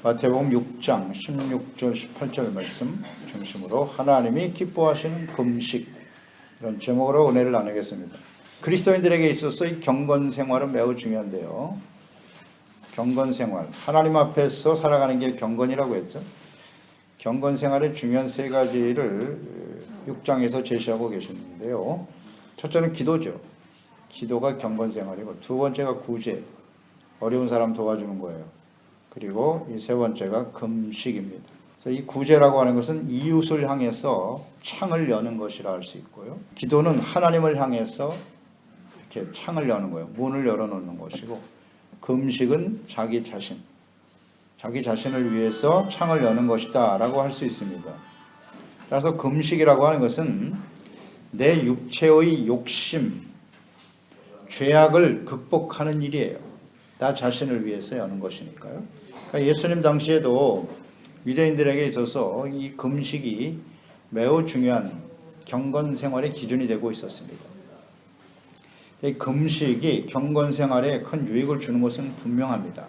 마태복음 6장 16절 18절 말씀 중심으로 하나님이 기뻐하시는 금식, 이런 제목으로 은혜를 나누겠습니다. 그리스도인들에게 있어서 이 경건 생활은 매우 중요한데요. 경건 생활, 하나님 앞에서 살아가는 게 경건이라고 했죠. 경건 생활의 중요한 세 가지를 6장에서 제시하고 계시는데요. 첫째는 기도죠. 기도가 경건 생활이고, 두 번째가 구제, 어려운 사람 도와주는 거예요. 그리고 이 세 번째가 금식입니다. 그래서 이 구제라고 하는 것은 이웃을 향해서 창을 여는 것이라 할 수 있고요. 기도는 하나님을 향해서 이렇게 창을 여는 거예요. 문을 열어놓는 것이고, 금식은 자기 자신을 위해서 창을 여는 것이다 라고 할 수 있습니다. 따라서 금식이라고 하는 것은 내 육체의 욕심, 죄악을 극복하는 일이에요. 나 자신을 위해서 여는 것이니까요. 그러니까 예수님 당시에도 유대인들에게 있어서 이 금식이 매우 중요한 경건 생활의 기준이 되고 있었습니다. 이 금식이 경건 생활에 큰 유익을 주는 것은 분명합니다.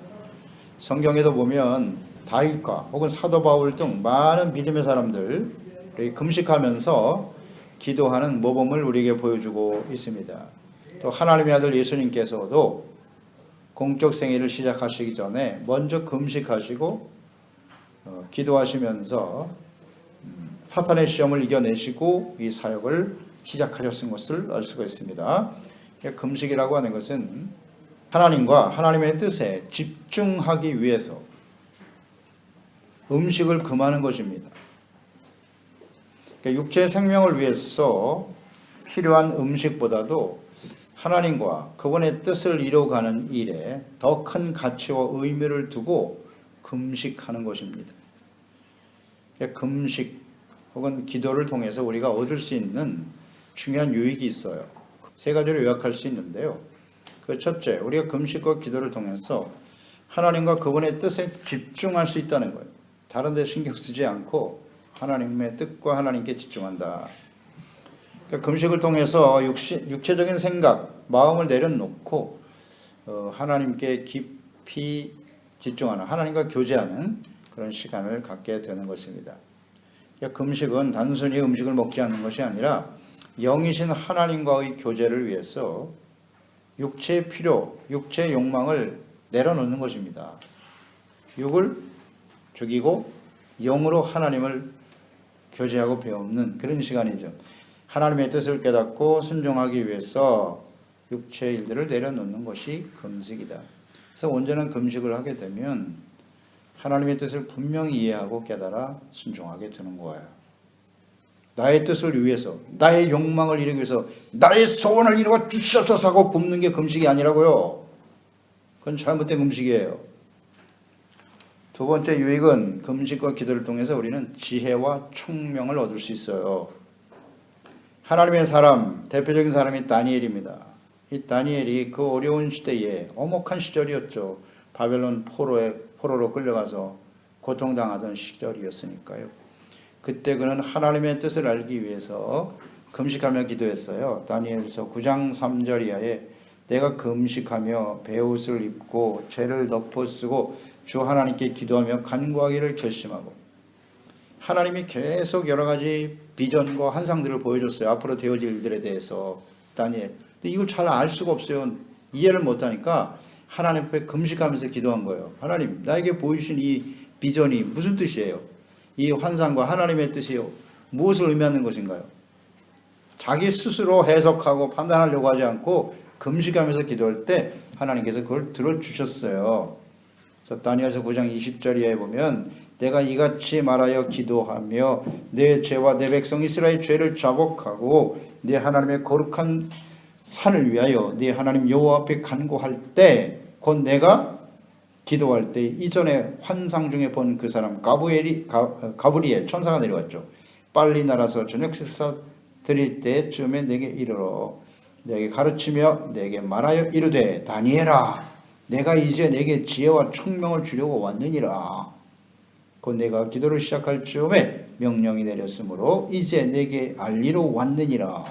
성경에도 보면 다윗과 혹은 사도 바울 등 많은 믿음의 사람들이 금식하면서 기도하는 모범을 우리에게 보여주고 있습니다. 또 하나님의 아들 예수님께서도 공적 생애를 시작하시기 전에 먼저 금식하시고 기도하시면서 사탄의 시험을 이겨내시고 이 사역을 시작하셨은 것을 알 수가 있습니다. 금식이라고 하는 것은 하나님과 하나님의 뜻에 집중하기 위해서 음식을 금하는 것입니다. 육체의 생명을 위해서 필요한 음식보다도 하나님과 그분의 뜻을 이루어가는 일에 더 큰 가치와 의미를 두고 금식하는 것입니다. 금식 혹은 기도를 통해서 우리가 얻을 수 있는 중요한 유익이 있어요. 세 가지로 요약할 수 있는데요. 그 첫째, 우리가 금식과 기도를 통해서 하나님과 그분의 뜻에 집중할 수 있다는 거예요. 다른 데 신경 쓰지 않고 하나님의 뜻과 하나님께 집중한다. 금식을 통해서 육체적인 생각, 마음을 내려놓고 하나님께 깊이 집중하는, 하나님과 교제하는 그런 시간을 갖게 되는 것입니다. 금식은 단순히 음식을 먹지 않는 것이 아니라 영이신 하나님과의 교제를 위해서 육체의 필요, 육체의 욕망을 내려놓는 것입니다. 육을 죽이고 영으로 하나님을 교제하고 배우는 그런 시간이죠. 하나님의 뜻을 깨닫고 순종하기 위해서 육체의 일들을 내려놓는 것이 금식이다. 그래서 온전한 금식을 하게 되면 하나님의 뜻을 분명히 이해하고 깨달아 순종하게 되는 거예요. 나의 뜻을 위해서, 나의 욕망을 이루기 위해서, 나의 소원을 이루어 주시옵소서 하고 굶는 게 금식이 아니라고요. 그건 잘못된 금식이에요. 두 번째 유익은 금식과 기도를 통해서 우리는 지혜와 총명을 얻을 수 있어요. 하나님의 사람, 대표적인 사람이 다니엘입니다. 이 다니엘이 그 어려운 시대에 엄혹한 시절이었죠. 바벨론 포로로 끌려가서 고통당하던 시절이었으니까요. 그때 그는 하나님의 뜻을 알기 위해서 금식하며 기도했어요. 다니엘서 9장 3절 이하에 내가 금식하며 베옷을 입고 죄를 덮어쓰고 주 하나님께 기도하며 간구하기를 결심하고, 하나님이 계속 여러 가지 비전과 환상들을 보여줬어요. 앞으로 되어질 일들에 대해서 다니엘. 근데 이걸 잘 알 수가 없어요. 이해를 못하니까 하나님 앞에 금식하면서 기도한 거예요. 하나님, 나에게 보여주신 이 비전이 무슨 뜻이에요? 이 환상과 하나님의 뜻이 무엇을 의미하는 것인가요? 자기 스스로 해석하고 판단하려고 하지 않고 금식하면서 기도할 때 하나님께서 그걸 들어주셨어요. 그래서 다니엘서 9장 20절 이하에 보면 내가 이같이 말하여 기도하며 내 죄와 내 백성 이스라엘 죄를 자복하고 내 하나님의 거룩한 산을 위하여 네 하나님 여호와 앞에 간구할 때, 곧 내가 기도할 때 이전에 환상 중에 본 그 사람 가브리엘 천사가 내려왔죠. 빨리 날아서 저녁 식사 드릴 때쯤에 내게 이르러 내게 가르치며 내게 말하여 이르되 다니엘아, 내가 이제 내게 지혜와 총명을 주려고 왔느니라. 곧 내가 기도를 시작할 즈음에 명령이 내렸으므로 이제 내게 알리러 왔느니라.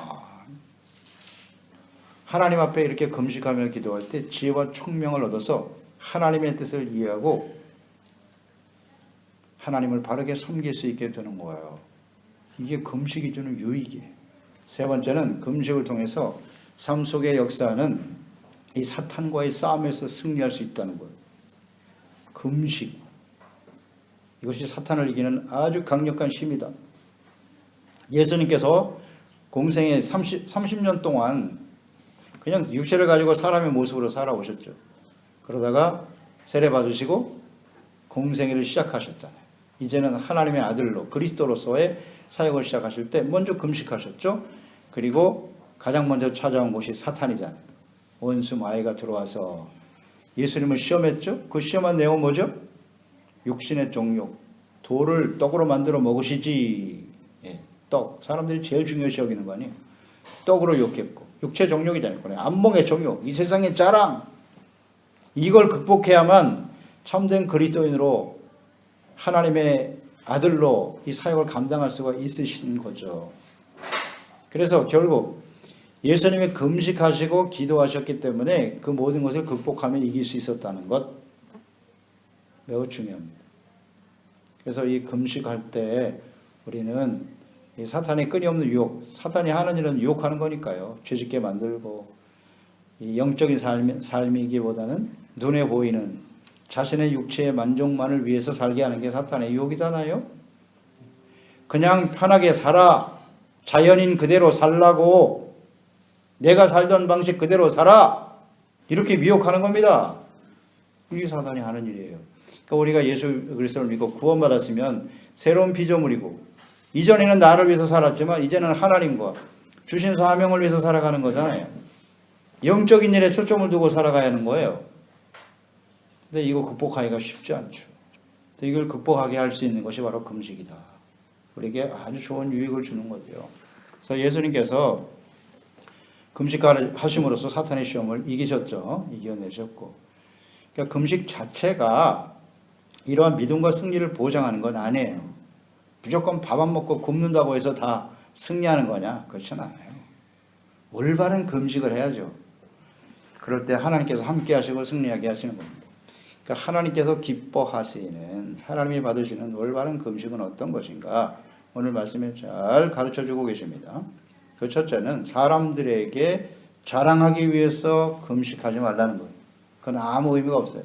하나님 앞에 이렇게 금식하며 기도할 때 지혜와 총명을 얻어서 하나님의 뜻을 이해하고 하나님을 바르게 섬길 수 있게 되는 거예요. 이게 금식이 주는 유익이에요. 세 번째는 금식을 통해서 삶 속의 역사는 이 사탄과의 싸움에서 승리할 수 있다는 거예요. 금식. 이것이 사탄을 이기는 아주 강력한 힘이다. 예수님께서 공생애 30년 동안 그냥 육체를 가지고 사람의 모습으로 살아오셨죠. 그러다가 세례 받으시고 공생애를 시작하셨잖아요. 이제는 하나님의 아들로 그리스도로서의 사역을 시작하실 때 먼저 금식하셨죠. 그리고 가장 먼저 찾아온 곳이 사탄이잖아요. 원수 마귀가 들어와서 예수님을 시험했죠. 그 시험한 내용은 뭐죠? 육신의 정욕, 돌을 떡으로 만들어 먹으시지. 예, 떡. 사람들이 제일 중요시 여기는 거 아니에요. 떡으로 욕했고 육체 정욕이잖아요. 안목의 정욕, 이 세상의 자랑. 이걸 극복해야만 참된 그리스도인으로 하나님의 아들로 이 사역을 감당할 수가 있으신 거죠. 그래서 결국 예수님이 금식하시고 기도하셨기 때문에 그 모든 것을 극복하면 이길 수 있었다는 것 매우 중요합니다. 그래서 이 금식할 때 우리는 이 사탄의 끊임없는 유혹, 사탄이 하는 일은 유혹하는 거니까요. 죄짓게 만들고 이 영적인 삶이기보다는 눈에 보이는 자신의 육체의 만족만을 위해서 살게 하는 게 사탄의 유혹이잖아요. 그냥 편하게 살아. 자연인 그대로 살라고. 내가 살던 방식 그대로 살아. 이렇게 미혹하는 겁니다. 이게 사탄이 하는 일이에요. 그러니까 우리가 예수 그리스도를 믿고 구원받았으면 새로운 피조물이고 이전에는 나를 위해서 살았지만 이제는 하나님과 주신 사명을 위해서 살아가는 거잖아요. 영적인 일에 초점을 두고 살아가야 하는 거예요. 근데 이거 극복하기가 쉽지 않죠. 이걸 극복하게 할 수 있는 것이 바로 금식이다. 우리에게 아주 좋은 유익을 주는 거죠. 그래서 예수님께서 금식을 하심으로써 사탄의 시험을 이기셨죠. 이겨내셨고. 그러니까 금식 자체가 이러한 믿음과 승리를 보장하는 건 아니에요. 무조건 밥 안 먹고 굶는다고 해서 다 승리하는 거냐? 그렇진 않아요. 올바른 금식을 해야죠. 그럴 때 하나님께서 함께 하시고 승리하게 하시는 겁니다. 그러니까 하나님께서 기뻐하시는, 하나님이 받으시는 올바른 금식은 어떤 것인가? 오늘 말씀에 잘 가르쳐주고 계십니다. 그 첫째는 사람들에게 자랑하기 위해서 금식하지 말라는 거예요. 그건 아무 의미가 없어요.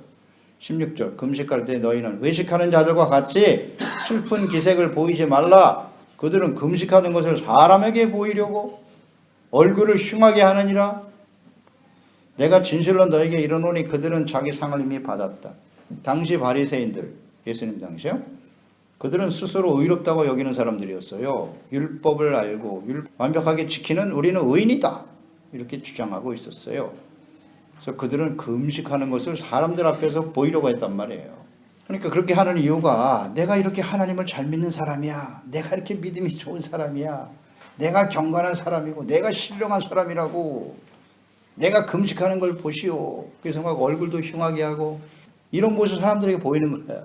16절 금식할 때 너희는 외식하는 자들과 같이 슬픈 기색을 보이지 말라. 그들은 금식하는 것을 사람에게 보이려고 얼굴을 흉하게 하느니라. 내가 진실로 너에게 이르노니 그들은 자기 상을 이미 받았다. 당시 바리새인들, 예수님 당시요. 그들은 스스로 의롭다고 여기는 사람들이었어요. 율법을 알고 완벽하게 지키는 우리는 의인이다. 이렇게 주장하고 있었어요. 그래서 그들은 금식하는 것을 사람들 앞에서 보이려고 했단 말이에요. 그러니까 그렇게 하는 이유가 내가 이렇게 하나님을 잘 믿는 사람이야. 내가 이렇게 믿음이 좋은 사람이야. 내가 경건한 사람이고 내가 신령한 사람이라고. 내가 금식하는 걸 보시오. 그래서 막 얼굴도 흉하게 하고 이런 모습 사람들에게 보이는 거야.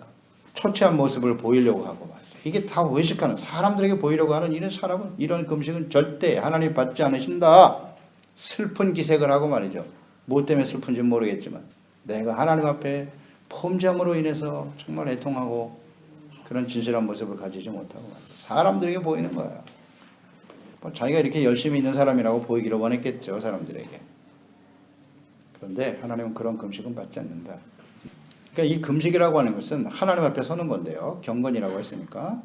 초췌한 모습을 보이려고 하고 말이야. 이게 다 외식하는 사람들에게 보이려고 하는 이런 사람은 이런 금식은 절대 하나님 받지 않으신다. 슬픈 기색을 하고 말이죠. 뭐 때문에 슬픈지는 모르겠지만 내가 하나님 앞에 범죄함으로 인해서 정말 애통하고 그런 진실한 모습을 가지지 못하고 말이죠. 사람들에게 보이는 거야. 자기가 이렇게 열심히 있는 사람이라고 보이기를 원했겠죠. 사람들에게. 그런데 하나님은 그런 금식은 받지 않는다. 그러니까 이 금식이라고 하는 것은 하나님 앞에 서는 건데요. 경건이라고 했으니까.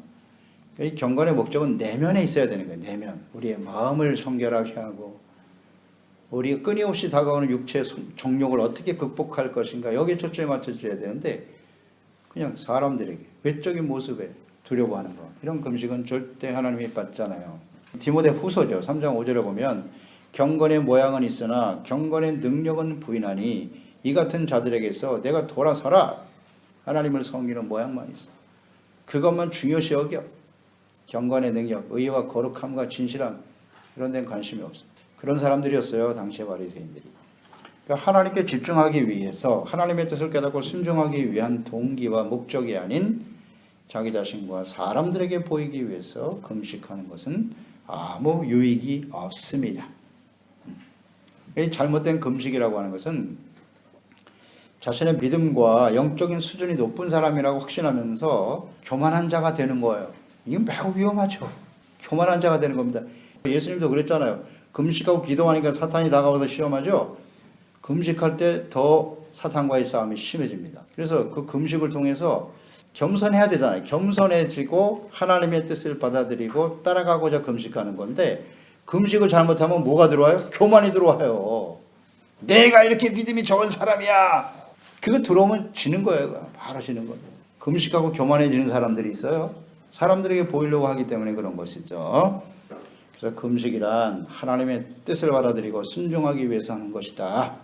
이 경건의 목적은 내면에 있어야 되는 거예요. 내면. 우리의 마음을 성결하게 하고 우리가 끊임없이 다가오는 육체의 정욕을 어떻게 극복할 것인가 여기에 초점에 맞춰줘야 되는데 그냥 사람들에게 외적인 모습에 두려워하는 것 이런 금식은 절대 하나님이 받잖아요. 디모데 후서죠. 3장 5절에 보면 경건의 모양은 있으나 경건의 능력은 부인하니 이 같은 자들에게서 내가 돌아서라. 하나님을 섬기는 모양만 있어. 그것만 중요시 여겨. 경건의 능력, 의와 거룩함과 진실함 이런 데는 관심이 없어. 그런 사람들이었어요. 당시의 바리새인들이. 그러니까 하나님께 집중하기 위해서 하나님의 뜻을 깨닫고 순종하기 위한 동기와 목적이 아닌 자기 자신과 사람들에게 보이기 위해서 금식하는 것은 아무 유익이 없습니다. 이 잘못된 금식이라고 하는 것은 자신의 믿음과 영적인 수준이 높은 사람이라고 확신하면서 교만한 자가 되는 거예요. 이건 매우 위험하죠. 교만한 자가 되는 겁니다. 예수님도 그랬잖아요. 금식하고 기도하니까 사탄이 다가와서 시험하죠. 금식할 때 더 사탄과의 싸움이 심해집니다. 그래서 그 금식을 통해서 겸손해야 되잖아요. 겸손해지고 하나님의 뜻을 받아들이고 따라가고자 금식하는 건데, 금식을 잘못하면 뭐가 들어와요? 교만이 들어와요. 내가 이렇게 믿음이 좋은 사람이야. 그거 들어오면 지는 거예요. 바로 지는 거예요. 금식하고 교만해지는 사람들이 있어요. 사람들에게 보이려고 하기 때문에 그런 것이죠. 그래서 금식이란 하나님의 뜻을 받아들이고 순종하기 위해서 하는 것이다.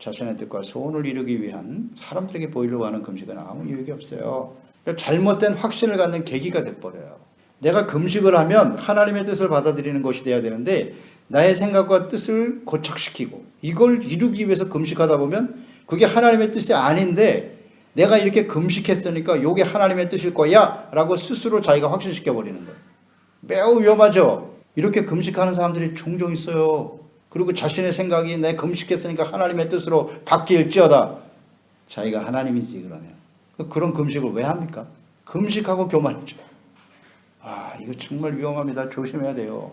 자신의 뜻과 소원을 이루기 위한, 사람들에게 보이려고 하는 금식은 아무 유익이 없어요. 그러니까 잘못된 확신을 갖는 계기가 돼버려요. 내가 금식을 하면 하나님의 뜻을 받아들이는 것이 돼야 되는데, 나의 생각과 뜻을 고착시키고 이걸 이루기 위해서 금식하다 보면 그게 하나님의 뜻이 아닌데, 내가 이렇게 금식했으니까 이게 하나님의 뜻일 거야 라고 스스로 자기가 확신시켜 버리는 거예요. 매우 위험하죠. 이렇게 금식하는 사람들이 종종 있어요. 그리고 자신의 생각이 내 금식했으니까 하나님의 뜻으로 바뀔지어다. 자기가 하나님이지 그러면. 그런 금식을 왜 합니까? 금식하고 교만이죠. 이거 정말 위험합니다. 조심해야 돼요.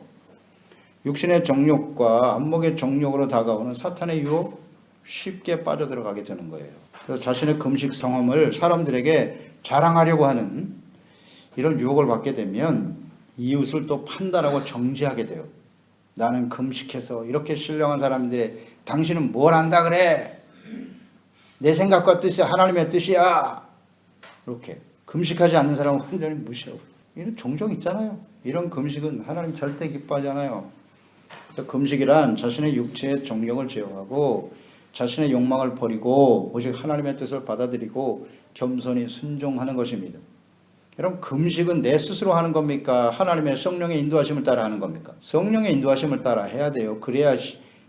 육신의 정욕과 안목의 정욕으로 다가오는 사탄의 유혹 쉽게 빠져들어가게 되는 거예요. 그래서 자신의 금식 경험을 사람들에게 자랑하려고 하는 이런 유혹을 받게 되면 이웃을 또 판단하고 정죄하게 돼요. 나는 금식해서 이렇게 신령한 사람들이 당신은 뭘 안다 그래? 내 생각과 뜻이 하나님의 뜻이야. 이렇게 금식하지 않는 사람은 완전히 무시하고. 이런 종종 있잖아요. 이런 금식은 하나님 절대 기뻐하지 않아요. 그래서 금식이란 자신의 육체의 정욕을 제어하고 자신의 욕망을 버리고 오직 하나님의 뜻을 받아들이고 겸손히 순종하는 것입니다. 여러분, 금식은 내 스스로 하는 겁니까? 하나님의 성령의 인도하심을 따라 하는 겁니까? 성령의 인도하심을 따라 해야 돼요. 그래야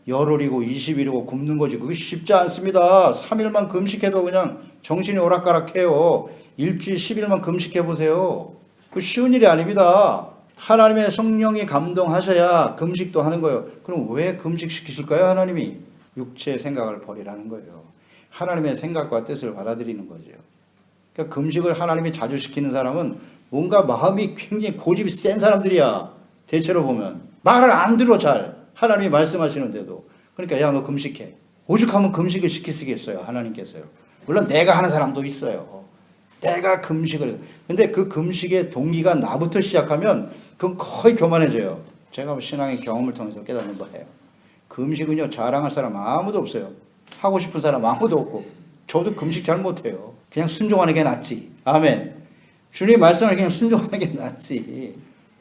열흘이고 20일이고 굶는 거지. 그게 쉽지 않습니다. 3일만 금식해도 그냥 정신이 오락가락해요. 일주일 10일만 금식해보세요. 그 쉬운 일이 아닙니다. 하나님의 성령이 감동하셔야 금식도 하는 거예요. 그럼 왜 금식시키실까요? 하나님이 육체의 생각을 버리라는 거예요. 하나님의 생각과 뜻을 받아들이는 거죠. 그러니까 금식을 하나님이 자주 시키는 사람은 뭔가 마음이 굉장히 고집이 센 사람들이야. 대체로 보면 말을 안 들어 잘. 하나님이 말씀하시는데도. 그러니까 야 너 금식해. 오죽하면 금식을 시키시겠어요. 하나님께서요. 물론 내가 하는 사람도 있어요. 내가 금식을 해서. 근데 그 금식의 동기가 나부터 시작하면 그건 거의 교만해져요. 제가 신앙의 경험을 통해서 깨닫는 거예요. 금식은요 자랑할 사람 아무도 없어요. 하고 싶은 사람 아무도 없고 저도 금식 잘 못해요. 그냥 순종하는 게 낫지. 아멘. 주님 말씀을 그냥 순종하는 게 낫지.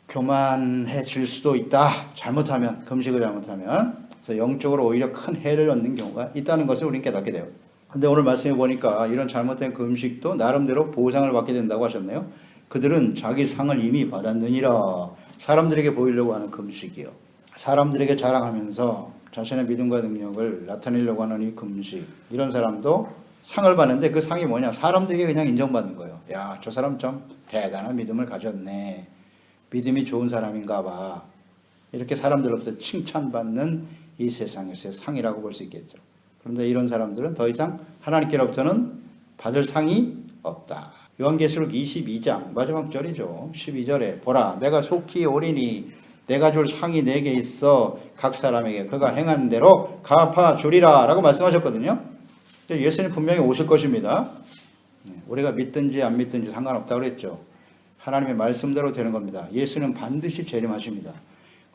교만해질 수도 있다. 잘못하면, 금식을 잘못하면. 그래서 영적으로 오히려 큰 해를 얻는 경우가 있다는 것을 우리는 깨닫게 돼요. 근데 오늘 말씀해 보니까 이런 잘못된 금식도 나름대로 보상을 받게 된다고 하셨네요. 그들은 자기 상을 이미 받았느니라. 사람들에게 보이려고 하는 금식이요. 사람들에게 자랑하면서 자신의 믿음과 능력을 나타내려고 하는 이 금식. 이런 사람도 상을 받는데 그 상이 뭐냐? 사람들에게 그냥 인정받는 거예요. 야, 저 사람 좀 대단한 믿음을 가졌네. 믿음이 좋은 사람인가 봐. 이렇게 사람들로부터 칭찬받는 이 세상에서의 상이라고 볼 수 있겠죠. 그런데 이런 사람들은 더 이상 하나님께로부터는 받을 상이 없다. 요한계시록 22장 마지막 절이죠. 12절에 보라 내가 속히 오리니 내가 줄 상이 내게 있어 각 사람에게 그가 행한 대로 갚아 주리라 라고 말씀하셨거든요. 예수님 분명히 오실 것입니다. 우리가 믿든지 안 믿든지 상관없다고 그랬죠. 하나님의 말씀대로 되는 겁니다. 예수는 반드시 재림하십니다.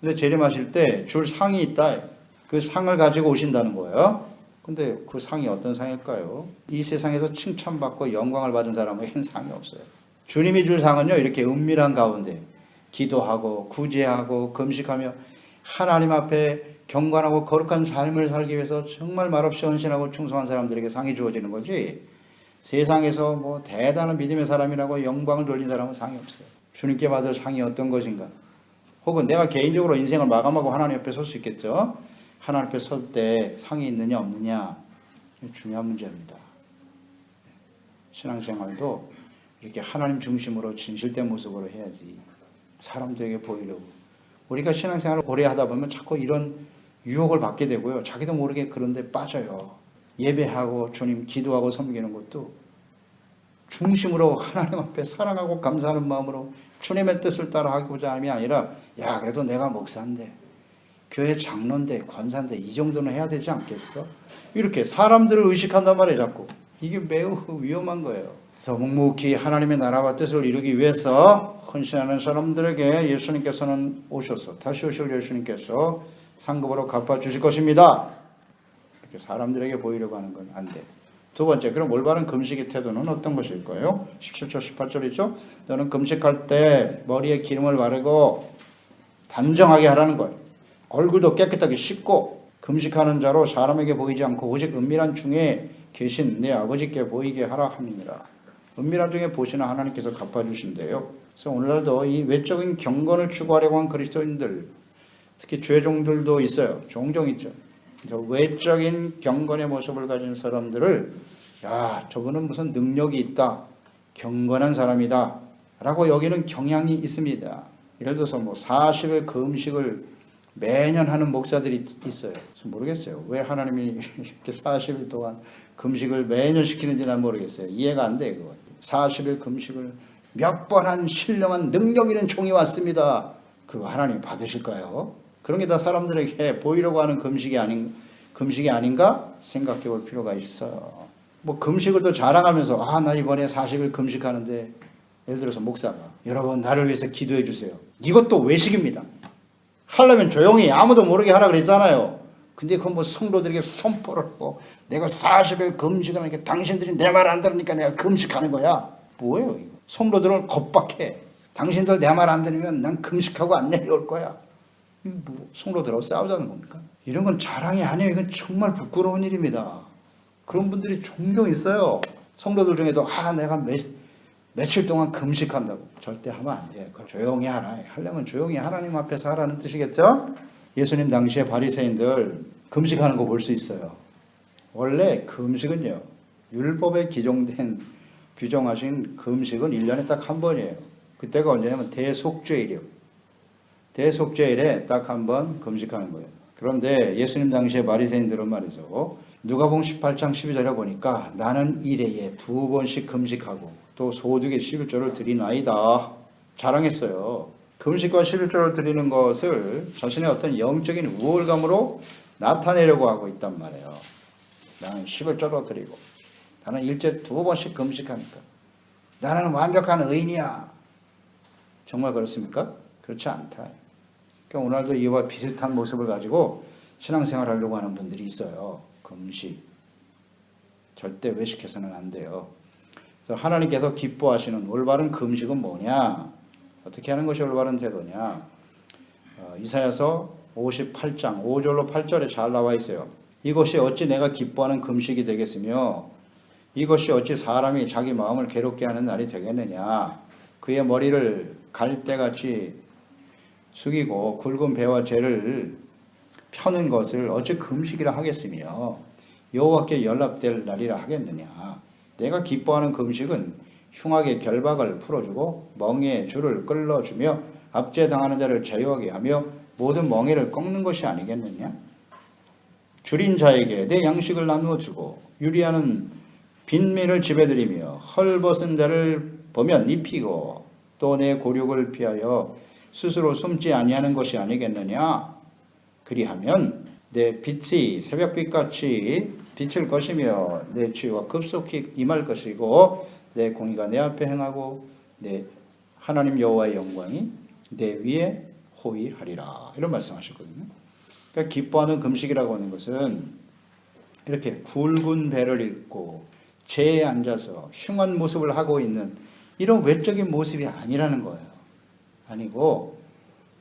근데 재림하실 때 줄 상이 있다. 그 상을 가지고 오신다는 거예요. 근데 그 상이 어떤 상일까요? 이 세상에서 칭찬받고 영광을 받은 사람에게는 상이 없어요. 주님이 줄 상은요 이렇게 은밀한 가운데 기도하고 구제하고 금식하며 하나님 앞에 경건하고 거룩한 삶을 살기 위해서 정말 말없이 헌신하고 충성한 사람들에게 상이 주어지는 거지, 세상에서 뭐 대단한 믿음의 사람이라고 영광을 돌린 사람은 상이 없어요. 주님께 받을 상이 어떤 것인가? 혹은 내가 개인적으로 인생을 마감하고 하나님 앞에 설 수 있겠죠? 하나님 앞에 설 때 상이 있느냐 없느냐 중요한 문제입니다. 신앙생활도 이렇게 하나님 중심으로 진실된 모습으로 해야지 사람들에게 보이려고. 우리가 신앙생활을 오래 하다 보면 자꾸 이런 유혹을 받게 되고요. 자기도 모르게 그런 데 빠져요. 예배하고 주님 기도하고 섬기는 것도 중심으로 하나님 앞에 사랑하고 감사하는 마음으로 주님의 뜻을 따라 하고자 함이 아니라 야 그래도 내가 목사인데 교회 장로인데 권사인데 이 정도는 해야 되지 않겠어? 이렇게 사람들을 의식한단 말이에요 자꾸. 이게 매우 위험한 거예요. 그래서 묵묵히 하나님의 나라와 뜻을 이루기 위해서 헌신하는 사람들에게 예수님께서는 오셔서 다시 오실 예수님께서 상급으로 갚아주실 것입니다. 이렇게 사람들에게 보이려고 하는 건 안 돼. 두 번째, 그럼 올바른 금식의 태도는 어떤 것일까요? 17절 18절이죠. 너는 금식할 때 머리에 기름을 바르고 단정하게 하라는 거예요. 얼굴도 깨끗하게 씻고 금식하는 자로 사람에게 보이지 않고 오직 은밀한 중에 계신 내 아버지께 보이게 하라 함이니라. 은밀한 중에 보시는 하나님께서 갚아주신대요. 그래서 오늘날도 이 외적인 경건을 추구하려고 한 그리스도인들, 특히 죄종들도 있어요. 종종 있죠. 외적인 경건의 모습을 가진 사람들을 야 저분은 무슨 능력이 있다, 경건한 사람이다 라고 여기는 경향이 있습니다. 예를 들어서 40일 금식을 매년 하는 목사들이 있어요. 모르겠어요. 왜 하나님이 이렇게 40일 동안 금식을 매년 시키는지 난 모르겠어요. 이해가 안 돼. 그거. 40일 금식을 몇 번 한 신령한 능력 있는 종이 왔습니다. 그거 하나님 받으실까요? 그런 게 다 사람들에게 보이려고 하는 금식이 아닌가 생각해 볼 필요가 있어요. 금식을 또 자랑하면서 나 이번에 40일 금식하는데 예를 들어서 목사가 여러분 나를 위해서 기도해 주세요. 이것도 외식입니다. 하려면 조용히 아무도 모르게 하라 그랬잖아요. 근데 그건 성도들에게 선포를 하고 내가 40일 금식하니까 당신들이 내 말 안 들으니까 내가 금식하는 거야. 뭐예요 이거? 성도들은 겁박해. 당신들 내 말 안 들으면 난 금식하고 안 내려올 거야. 성도들하고 싸우자는 겁니까? 이런 건 자랑이 아니에요. 이건 정말 부끄러운 일입니다. 그런 분들이 종종 있어요. 성도들 중에도 내가 며칠 동안 금식한다고. 절대 하면 안 돼요. 조용히 하라. 하려면 조용히 하나님 앞에서 하라는 뜻이겠죠? 예수님 당시에 바리새인들 금식하는 거 볼 수 있어요. 원래 금식은요. 율법에 규정하신 금식은 1년에 딱 한 번이에요. 그때가 언제냐면 대속죄일이요. 대속죄일에 딱 한 번 금식하는 거예요. 그런데 예수님 당시에 바리새인들은 말이죠. 누가복음 18장 12절에 보니까 나는 일해에 2번씩 금식하고 또 소득의 11조를 드리나이다. 자랑했어요. 금식과 11조를 드리는 것을 자신의 어떤 영적인 우월감으로 나타내려고 하고 있단 말이에요. 나는 11조로 드리고 나는 일주일에 2번씩 금식하니까 나는 완벽한 의인이야. 정말 그렇습니까? 그렇지 않다. 그러니까 오늘도 이와 비슷한 모습을 가지고 신앙생활 하려고 하는 분들이 있어요. 금식. 절대 외식해서는 안 돼요. 그래서 하나님께서 기뻐하시는 올바른 금식은 뭐냐? 어떻게 하는 것이 올바른 태도냐? 이사야서 58장 5절로 8절에 잘 나와 있어요. 이것이 어찌 내가 기뻐하는 금식이 되겠으며 이것이 어찌 사람이 자기 마음을 괴롭게 하는 날이 되겠느냐? 그의 머리를 갈대같이 숙이고 굵은 배와 재를 펴는 것을 어찌 금식이라 하겠으며 여호와께 연락될 날이라 하겠느냐. 내가 기뻐하는 금식은 흉악의 결박을 풀어주고 멍에의 줄을 끌어주며 압제당하는 자를 자유하게 하며 모든 멍에를 꺾는 것이 아니겠느냐. 줄인 자에게 내 양식을 나누어 주고 유리하는 빈민을 집에들이며 헐벗은 자를 보면 입히고 또 내 고륙을 피하여 스스로 숨지 아니하는 것이 아니겠느냐. 그리하면 내 빛이 새벽빛같이 빛을 것이며 내 치유가 급속히 임할 것이고 내 공의가 내 앞에 행하고 내 하나님 여호와의 영광이 내 위에 호위하리라. 이런 말씀하셨거든요. 그러니까 기뻐하는 금식이라고 하는 것은 이렇게 굵은 배를 입고 재에 앉아서 흉한 모습을 하고 있는 이런 외적인 모습이 아니라는 거예요. 아니고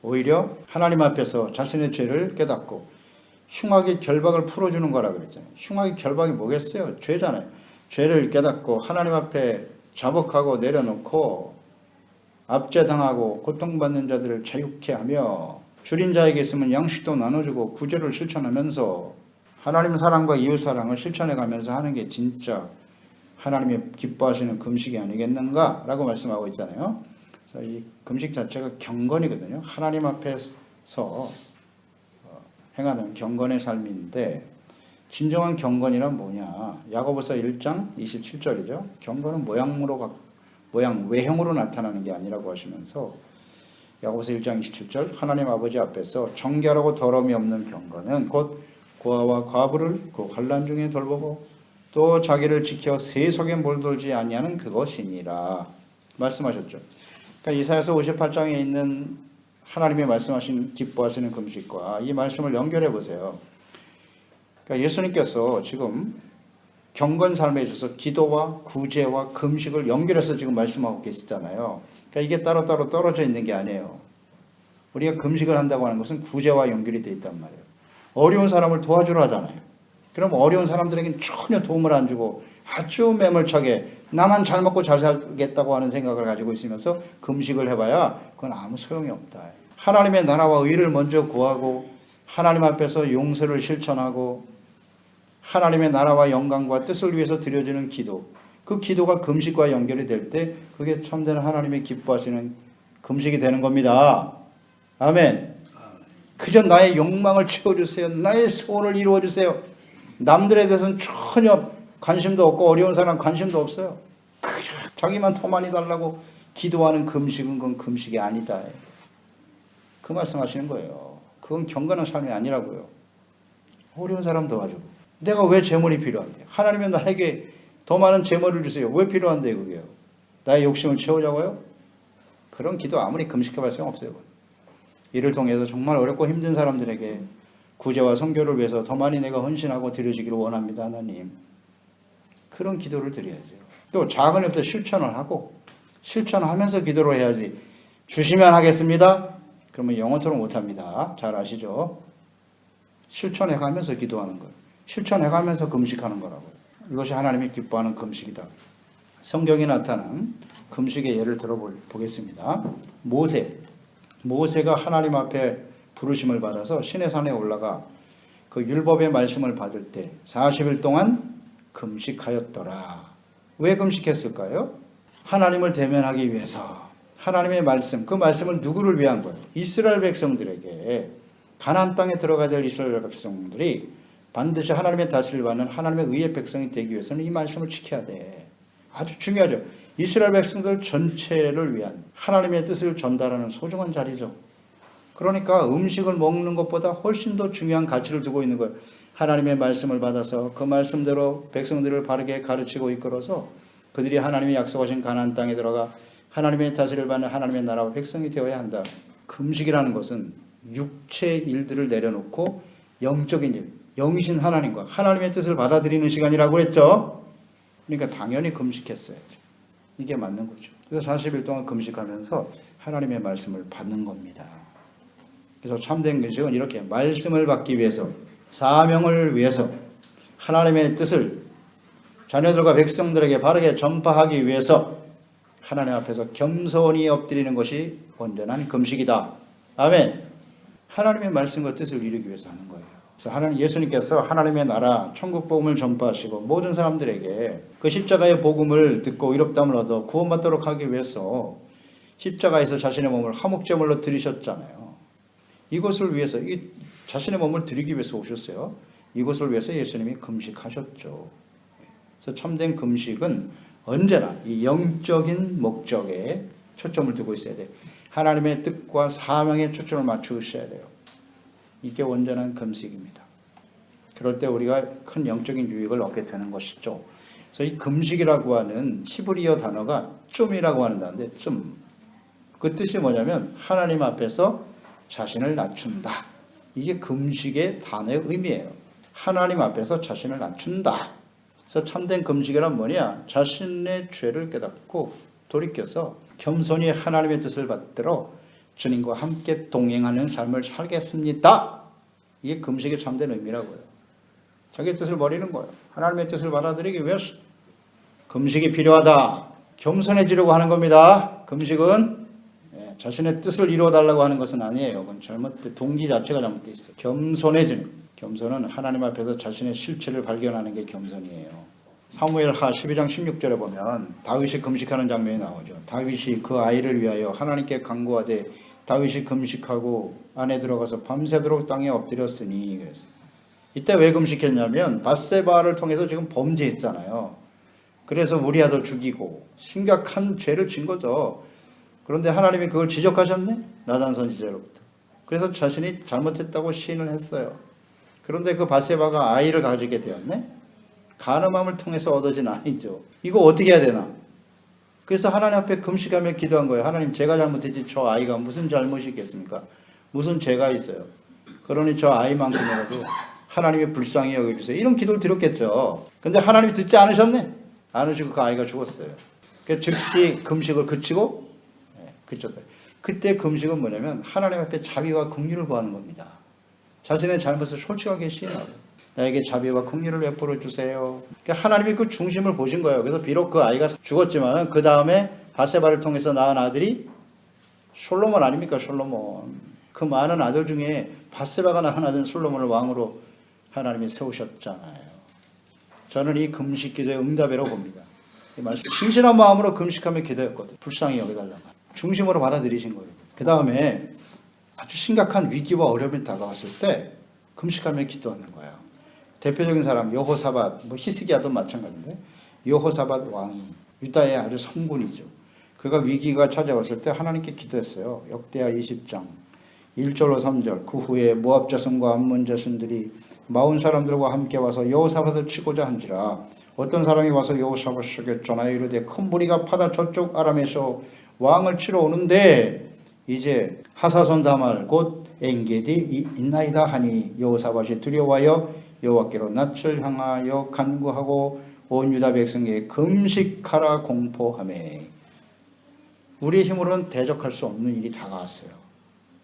오히려 하나님 앞에서 자신의 죄를 깨닫고 흉악의 결박을 풀어주는 거라 그랬잖아요. 흉악의 결박이 뭐겠어요? 죄잖아요. 죄를 깨닫고 하나님 앞에 자복하고 내려놓고 압제당하고 고통받는 자들을 자유케 하며 줄인 자에게 있으면 양식도 나눠주고 구제를 실천하면서 하나님 사랑과 이웃 사랑을 실천해가면서 하는 게 진짜 하나님이 기뻐하시는 금식이 아니겠는가? 라고 말씀하고 있잖아요. 그래서 이 금식 자체가 경건이거든요. 하나님 앞에서 행하는 경건의 삶인데 진정한 경건이란 뭐냐? 야고보서 1장 27절이죠. 경건은 모양 외형으로 나타나는 게 아니라고 하시면서 야고보서 1장 27절 하나님 아버지 앞에서 정결하고 더러움이 없는 경건은 곧 고아와 과부를 그 환난 중에 돌보고 또 자기를 지켜 세속에 몰돌지 아니하는 그것이니라 말씀하셨죠. 그러니까 이사야서 58장에 있는 하나님의 말씀하신 기뻐하시는 금식과 이 말씀을 연결해 보세요. 그러니까 예수님께서 지금 경건 삶에 있어서 기도와 구제와 금식을 연결해서 지금 말씀하고 계시잖아요. 그러니까 이게 따로따로 떨어져 있는 게 아니에요. 우리가 금식을 한다고 하는 것은 구제와 연결이 되어 있단 말이에요. 어려운 사람을 도와주려 하잖아요. 그럼 어려운 사람들에게는 전혀 도움을 안 주고 아주 매몰차게 나만 잘 먹고 잘 살겠다고 하는 생각을 가지고 있으면서 금식을 해봐야 그건 아무 소용이 없다. 하나님의 나라와 의를 먼저 구하고 하나님 앞에서 용서를 실천하고 하나님의 나라와 영광과 뜻을 위해서 드려지는 기도, 그 기도가 금식과 연결이 될 때 그게 참된 하나님의 기뻐하시는 금식이 되는 겁니다. 아멘. 그저 나의 욕망을 채워주세요. 나의 소원을 이루어주세요. 남들에 대해서는 전혀 관심도 없고 어려운 사람 관심도 없어요. 자기만 더 많이 달라고 기도하는 금식은 그건 금식이 아니다. 그 말씀하시는 거예요. 그건 경건한 삶이 아니라고요. 어려운 사람 도와주고 내가 왜 재물이 필요한데? 하나님은 나에게 더 많은 재물을 주세요. 왜 필요한데 그게요? 나의 욕심을 채우자고요? 그런 기도 아무리 금식해봐야 소용없어요. 이를 통해서 정말 어렵고 힘든 사람들에게 구제와 선교를 위해서 더 많이 내가 헌신하고 드려지기를 원합니다. 하나님. 그런 기도를 드려야죠. 또 작은 일부터 실천을 하고 실천하면서 기도를 해야지. 주시면 하겠습니다. 그러면 영어처럼 못합니다. 잘 아시죠? 실천해가면서 기도하는 거예요. 실천해가면서 금식하는 거라고요. 이것이 하나님이 기뻐하는 금식이다. 성경에 나타난 금식의 예를 들어보겠습니다. 모세가 하나님 앞에 부르심을 받아서 시내산에 올라가 그 율법의 말씀을 받을 때 40일 동안 금식하였더라. 왜 금식했을까요? 하나님을 대면하기 위해서. 하나님의 말씀, 그 말씀을 누구를 위한 거예요? 이스라엘 백성들에게. 가나안 땅에 들어가야 될 이스라엘 백성들이 반드시 하나님의 다스림을 받는 하나님의 의의 백성이 되기 위해서는 이 말씀을 지켜야 돼. 아주 중요하죠. 이스라엘 백성들 전체를 위한 하나님의 뜻을 전달하는 소중한 자리죠. 그러니까 음식을 먹는 것보다 훨씬 더 중요한 가치를 두고 있는 거예요. 하나님의 말씀을 받아서 그 말씀대로 백성들을 바르게 가르치고 이끌어서 그들이 하나님이 약속하신 가나안 땅에 들어가 하나님의 다스림을 받는 하나님의 나라와 백성이 되어야 한다. 금식이라는 것은 육체의 일들을 내려놓고 영적인 일, 영이신 하나님과 하나님의 뜻을 받아들이는 시간이라고 했죠. 그러니까 당연히 금식했어야죠. 이게 맞는 거죠. 그래서 40일 동안 금식하면서 하나님의 말씀을 받는 겁니다. 그래서 참된 금식은 이렇게 말씀을 받기 위해서 사명을 위해서 하나님의 뜻을 자녀들과 백성들에게 바르게 전파하기 위해서 하나님 앞에서 겸손히 엎드리는 것이 온전한 금식이다. 아멘. 하나님의 말씀과 뜻을 이루기 위해서 하는 거예요. 그래서 예수님께서 하나님의 나라 천국 복음을 전파하시고 모든 사람들에게 그 십자가의 복음을 듣고 의롭다함을 얻어 구원받도록 하기 위해서 십자가에서 자신의 몸을 화목제물로 드리셨잖아요. 이것을 위해서 자신의 몸을 드리기 위해서 오셨어요. 이것을 위해서 예수님이 금식하셨죠. 그래서 참된 금식은 언제나 이 영적인 목적에 초점을 두고 있어야 돼요. 하나님의 뜻과 사명에 초점을 맞추셔야 돼요. 이게 온전한 금식입니다. 그럴 때 우리가 큰 영적인 유익을 얻게 되는 것이죠. 그래서 이 금식이라고 하는 히브리어 단어가 쫌이라고 하는 단어인데 쫌. 그 뜻이 뭐냐면 하나님 앞에서 자신을 낮춘다. 이게 금식의 단어의 의미예요. 하나님 앞에서 자신을 낮춘다. 그래서 참된 금식이란 뭐냐? 자신의 죄를 깨닫고 돌이켜서 겸손히 하나님의 뜻을 받들어 주님과 함께 동행하는 삶을 살겠습니다. 이게 금식의 참된 의미라고요. 자기의 뜻을 버리는 거예요. 하나님의 뜻을 받아들이기 위해서 금식이 필요하다. 겸손해지려고 하는 겁니다. 금식은 자신의 뜻을 이루어달라고 하는 것은 아니에요. 그건 동기 자체가 잘못되어 있어요. 겸손해지는. 겸손은 하나님 앞에서 자신의 실체를 발견하는 게 겸손이에요. 사무엘하 12장 16절에 보면 다윗이 금식하는 장면이 나오죠. 다윗이 그 아이를 위하여 하나님께 간구하되 다윗이 금식하고 안에 들어가서 밤새도록 땅에 엎드렸으니 그랬어요. 이때 왜 금식했냐면 밧세바를 통해서 지금 범죄했잖아요. 그래서 우리아도 죽이고 심각한 죄를 진 거죠. 그런데 하나님이 그걸 지적하셨네. 나단 선지자로부터. 그래서 자신이 잘못했다고 시인을 했어요. 그런데 그 밧세바가 아이를 가지게 되었네. 간음함을 통해서 얻어진 아이죠. 이거 어떻게 해야 되나? 그래서 하나님 앞에 금식하며 기도한 거예요. 하나님, 제가 잘못했지 저 아이가 무슨 잘못이 있겠습니까? 무슨 죄가 있어요? 그러니 저 아이만큼이라도 하나님이 불쌍히 여겨주세요. 이런 기도를 드렸겠죠. 근데 하나님이 듣지 않으셨네. 않으시고 그 아이가 죽었어요. 즉시 금식을 그치고 그쳤다. 그때 금식은 뭐냐면 하나님 앞에 자비와 긍휼을 구하는 겁니다. 자신의 잘못을 솔직하게 시인하고 나에게 자비와 긍휼을 베풀어 주세요. 그러니까 하나님이 그 중심을 보신 거예요. 그래서 비록 그 아이가 죽었지만 그 다음에 밧세바를 통해서 낳은 아들이 솔로몬 아닙니까? 솔로몬. 그 많은 아들 중에 밧세바가 낳은 아들 솔로몬을 왕으로 하나님이 세우셨잖아요. 저는 이 금식 기도의 응답이라고 봅니다. 이 말씀 진실한 마음으로 금식하며 기도했거든. 불쌍히 여겨달라고. 중심으로 받아들이신 거예요. 그 다음에 아주 심각한 위기와 어려움이 다가왔을 때 금식하며 기도하는 거예요. 대표적인 사람 여호사밧, 히스기야도 마찬가지인데 여호사밧 왕이 유다의 아주 성군이죠. 그가 위기가 찾아왔을 때 하나님께 기도했어요. 역대하 20장 1절로 3절. 그 후에 모압 자손과 암몬 자손들이 마온 사람들과 함께 와서 여호사밧을 치고자 한지라. 어떤 사람이 와서 여호사밧에게 전하여 이르되 큰 무리가 파다 저쪽 아람에서 왕을 치러 오는데 이제 하사손 다말 곧 엔게디 있나이다 하니 여호사밧이 두려워하여 여호와께로 낯을 향하여 간구하고 온 유다 백성에게 금식하라 공포하매. 우리의 힘으로는 대적할 수 없는 일이 다가왔어요.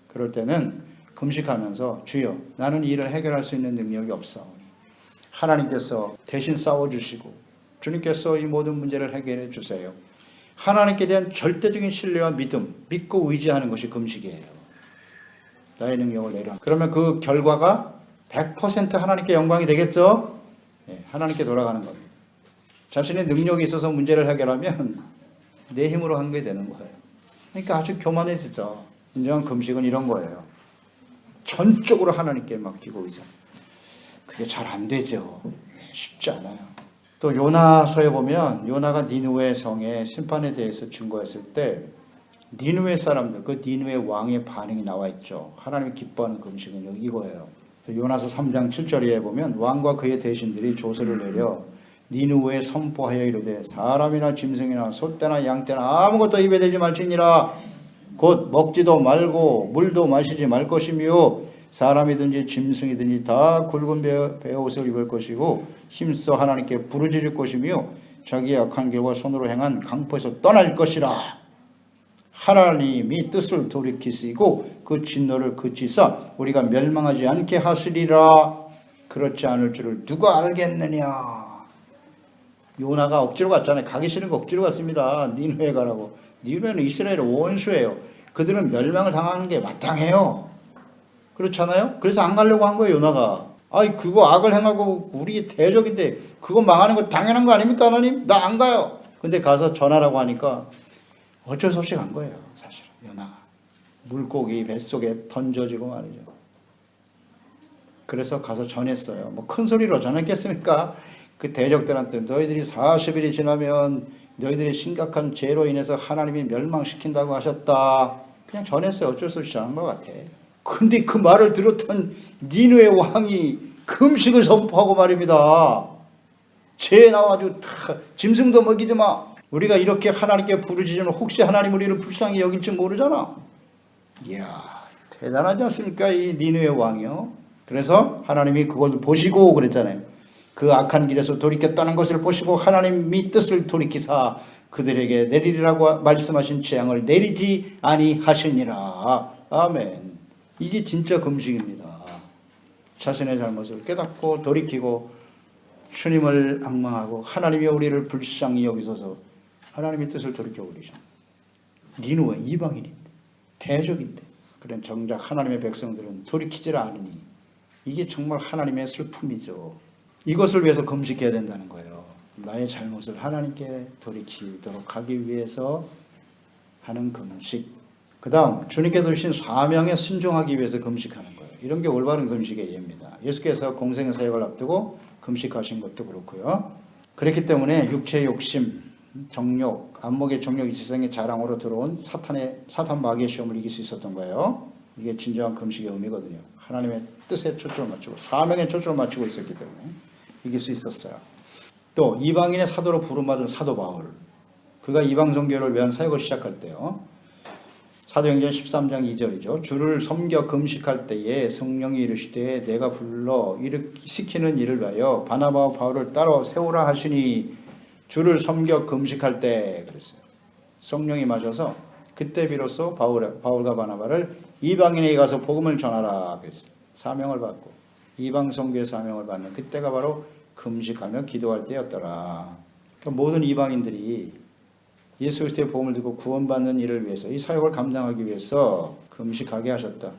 그럴 때는 금식하면서 주여 나는 이 일을 해결할 수 있는 능력이 없사오니 하나님께서 대신 싸워주시고 주님께서 이 모든 문제를 해결해 주세요. 하나님께 대한 절대적인 신뢰와 믿음, 믿고 의지하는 것이 금식이에요. 나의 능력을 내려. 그러면 그 결과가 100% 하나님께 영광이 되겠죠? 네, 하나님께 돌아가는 겁니다. 자신의 능력이 있어서 문제를 해결하면 내 힘으로 한 게 되는 거예요. 그러니까 아주 교만해지죠. 진정한 금식은 이런 거예요. 전적으로 하나님께 맡기고 의존. 그게 잘 안 되죠. 쉽지 않아요. 또 요나서에 보면 요나가 니느웨 성의 심판에 대해서 증거했을 때 니느웨 사람들, 그 니느웨 왕의 반응이 나와 있죠. 하나님이 기뻐하는 금식은 이거예요. 요나서 3장 7절에 보면 왕과 그의 대신들이 조서를 내려 니느웨에 선포하여 이르되 사람이나 짐승이나 소떼나 양떼나 아무것도 입에 대지 말지니라. 곧 먹지도 말고 물도 마시지 말 것이며 사람이든지 짐승이든지 다 굵은 베옷을 입을 것이고 힘써 하나님께 부르짖을 것이며 자기의 악한 길과 손으로 행한 강포에서 떠날 것이라. 하나님이 뜻을 돌이키시고 그 진노를 그치사 우리가 멸망하지 않게 하시리라. 그렇지 않을 줄을 누가 알겠느냐. 요나가 억지로 갔잖아요. 가기 싫은 거 억지로 갔습니다. 니느웨 가라고. 니느웨는 이스라엘의 원수예요. 그들은 멸망을 당하는 게 마땅해요. 그렇잖아요. 그래서 안 가려고 한 거예요. 요나가. 아이 그거 악을 행하고 우리 대적인데 그거 망하는 거 당연한 거 아닙니까 하나님? 나 안 가요. 근데 가서 전하라고 하니까 어쩔 수 없이 간 거예요. 사실은 요나가. 물고기 뱃속에 던져지고 말이죠. 그래서 가서 전했어요. 뭐 큰 소리로 전했겠습니까? 그 대적들한테 너희들이 40일이 지나면 너희들이 심각한 죄로 인해서 하나님이 멸망시킨다고 하셨다. 그냥 전했어요. 어쩔 수 없이 전한 것 같아. 근데 그 말을 들었던 니느웨 왕이 금식을 선포하고 말입니다. 죄 나와가지고 다 짐승도 먹이지 마. 우리가 이렇게 하나님께 부르짖으면 혹시 하나님 우리를 불쌍히 여길지 모르잖아. 이야 대단하지 않습니까? 이 니느웨 왕이요. 그래서 하나님이 그것을 보시고 그랬잖아요. 그 악한 길에서 돌이켰다는 것을 보시고 하나님이 뜻을 돌이키사 그들에게 내리리라고 말씀하신 재앙을 내리지 아니하시니라. 아멘. 이게 진짜 금식입니다. 자신의 잘못을 깨닫고 돌이키고 주님을 앙망하고 하나님이 우리를 불쌍히 여기소서 하나님의 뜻을 돌이켜 버리죠. 니느웨 이방인인데 대적인데 그런 정작 하나님의 백성들은 돌이키질 않으니 이게 정말 하나님의 슬픔이죠. 이것을 위해서 금식해야 된다는 거예요. 나의 잘못을 하나님께 돌이키도록 하기 위해서 하는 금식. 그 다음 주님께서 주신 사명에 순종하기 위해서 금식하는 거예요. 이런 게 올바른 금식의 예입니다. 예수께서 공생사역을 앞두고 금식하신 것도 그렇고요. 그렇기 때문에 육체의 욕심, 정욕, 안목의 정욕, 이 세상의 자랑으로 들어온 사탄 마귀의 시험을 이길 수 있었던 거예요. 이게 진정한 금식의 의미거든요. 하나님의 뜻에 초점을 맞추고 사명에 초점을 맞추고 있었기 때문에 이길 수 있었어요. 또 이방인의 사도로 부름받은 사도 바울, 그가 이방 선교를 위한 사역을 시작할 때요. 사도행전 13장 2절이죠. 주를 섬겨 금식할 때에 성령이 이르시되 내가 불러 시키는 일을 위하여 바나바와 바울을 따로 세우라 하시니 주를 섬겨 금식할 때 그랬어요. 성령이 마셔서 그때 비로소 바울과 바나바를 이방인에게 가서 복음을 전하라 그랬어요. 사명을 받고 이방 선교의 사명을 받는 그때가 바로 금식하며 기도할 때였더라. 그러니까 모든 이방인들이 예수 그리스도의 복음을 듣고 구원받는 일을 위해서 이 사역을 감당하기 위해서 금식하게 하셨다.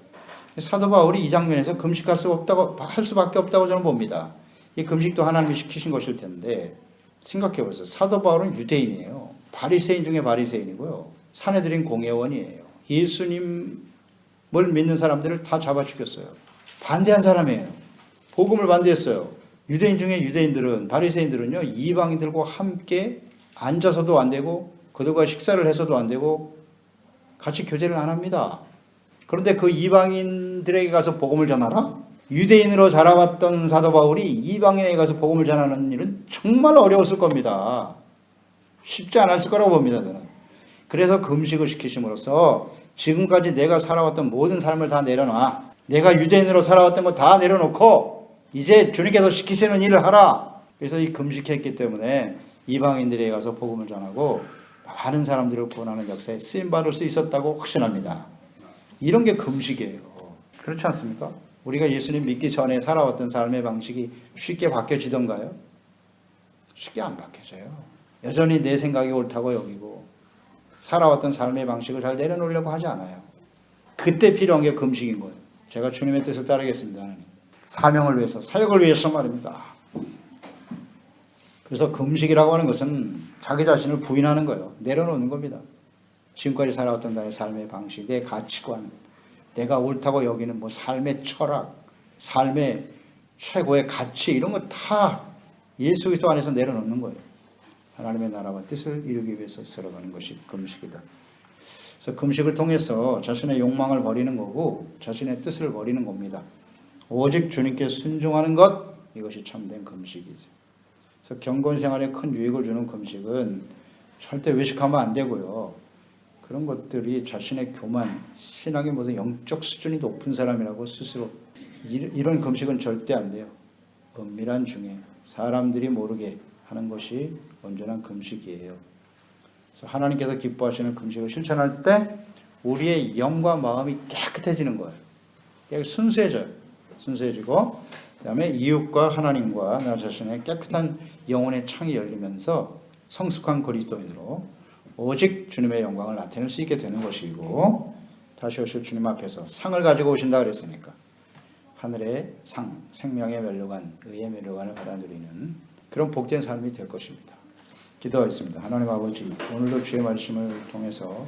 사도 바울이 이 장면에서 금식할 수밖에 없다고 저는 봅니다. 이 금식도 하나님이 시키신 것일 텐데 생각해 보세요. 사도 바울은 유대인이에요. 바리새인 중에 바리새인이고요. 사내들인 공회원이에요. 예수님을 믿는 사람들을 다 잡아 죽였어요. 반대한 사람이에요. 복음을 반대했어요. 유대인 중에 유대인들은 바리새인들은요 이방인들과 함께 앉아서도 안 되고 그들과 식사를 해서도 안 되고 같이 교제를 안 합니다. 그런데 그 이방인들에게 가서 복음을 전하라? 유대인으로 자라왔던 사도 바울이 이방인에게 가서 복음을 전하는 일은 정말 어려웠을 겁니다. 쉽지 않았을 거라고 봅니다. 저는. 그래서 금식을 시키심으로써 지금까지 내가 살아왔던 모든 삶을 다 내려놔. 내가 유대인으로 살아왔던 거 다 내려놓고 이제 주님께서 시키시는 일을 하라. 그래서 이 금식했기 때문에 이방인들에게 가서 복음을 전하고 많은 사람들을 구원하는 역사에 쓰임받을 수 있었다고 확신합니다. 이런 게 금식이에요. 그렇지 않습니까? 우리가 예수님 믿기 전에 살아왔던 삶의 방식이 쉽게 바뀌어지던가요? 쉽게 안 바뀌어져요. 여전히 내 생각이 옳다고 여기고 살아왔던 삶의 방식을 잘 내려놓으려고 하지 않아요. 그때 필요한 게 금식인 거예요. 제가 주님의 뜻을 따르겠습니다. 하나님. 사명을 위해서, 사역을 위해서 말입니다. 그래서 금식이라고 하는 것은 자기 자신을 부인하는 거예요. 내려놓는 겁니다. 지금까지 살아왔던 나의 삶의 방식, 내 가치관, 내가 옳다고 여기는 뭐 삶의 철학, 삶의 최고의 가치 이런 거 다 예수 그리스도 안에서 내려놓는 거예요. 하나님의 나라와 뜻을 이루기 위해서 살아가는 것이 금식이다. 그래서 금식을 통해서 자신의 욕망을 버리는 거고 자신의 뜻을 버리는 겁니다. 오직 주님께 순종하는 것, 이것이 참된 금식이죠. 그래서 경건 생활에 큰 유익을 주는 금식은 절대 외식하면 안 되고요. 그런 것들이 자신의 교만, 신앙의 무슨 영적 수준이 높은 사람이라고 스스로 이런 금식은 절대 안 돼요. 은밀한 중에 사람들이 모르게 하는 것이 온전한 금식이에요. 그래서 하나님께서 기뻐하시는 금식을 실천할 때 우리의 영과 마음이 깨끗해지는 거예요. 순수해져요. 순수해지고 그 다음에 이웃과 하나님과 나 자신의 깨끗한 영혼의 창이 열리면서 성숙한 그리스도인으로 오직 주님의 영광을 나타낼 수 있게 되는 것이고 다시 오실 주님 앞에서 상을 가지고 오신다 그랬으니까 하늘의 상, 생명의 면류관, 의의 면류관을 받아 누리는 그런 복된 삶이 될 것입니다. 기도하겠습니다. 하나님 아버지, 오늘도 주의 말씀을 통해서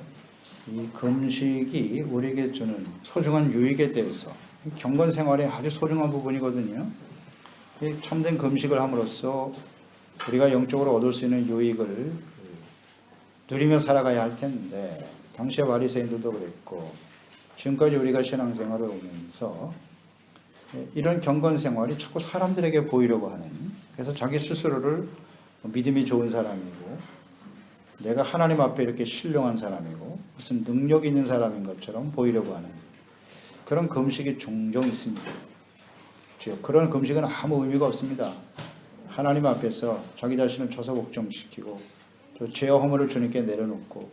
이 금식이 우리에게 주는 소중한 유익에 대해서 경건 생활의 아주 소중한 부분이거든요. 참된 금식을 함으로써 우리가 영적으로 얻을 수 있는 유익을 누리며 살아가야 할 텐데 당시의 바리새인들도 그랬고 지금까지 우리가 신앙생활을 오면서 이런 경건 생활이 자꾸 사람들에게 보이려고 하는, 그래서 자기 스스로를 믿음이 좋은 사람이고 내가 하나님 앞에 이렇게 신령한 사람이고 무슨 능력이 있는 사람인 것처럼 보이려고 하는 그런 금식이 종종 있습니다. 그런 금식은 아무 의미가 없습니다. 하나님 앞에서 자기 자신을 처소복종시키고 또 죄와 허물을 주님께 내려놓고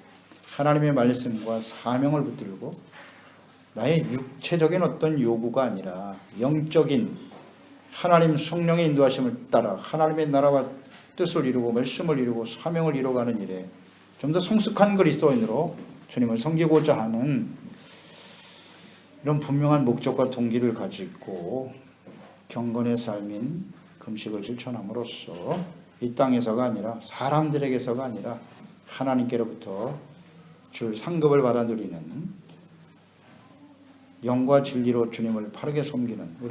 하나님의 말씀과 사명을 붙들고 나의 육체적인 어떤 요구가 아니라 영적인 하나님 성령의 인도하심을 따라 하나님의 나라와 뜻을 이루고 말씀을 이루고 사명을 이루어가는 일에 좀 더 성숙한 그리스도인으로 주님을 섬기고자 하는 이런 분명한 목적과 동기를 가지고 경건의 삶인 금식을 실천함으로써 이 땅에서가 아니라 사람들에게서가 아니라 하나님께로부터 줄 상급을 받아 누리는 영과 진리로 주님을 바르게 섬기는 우리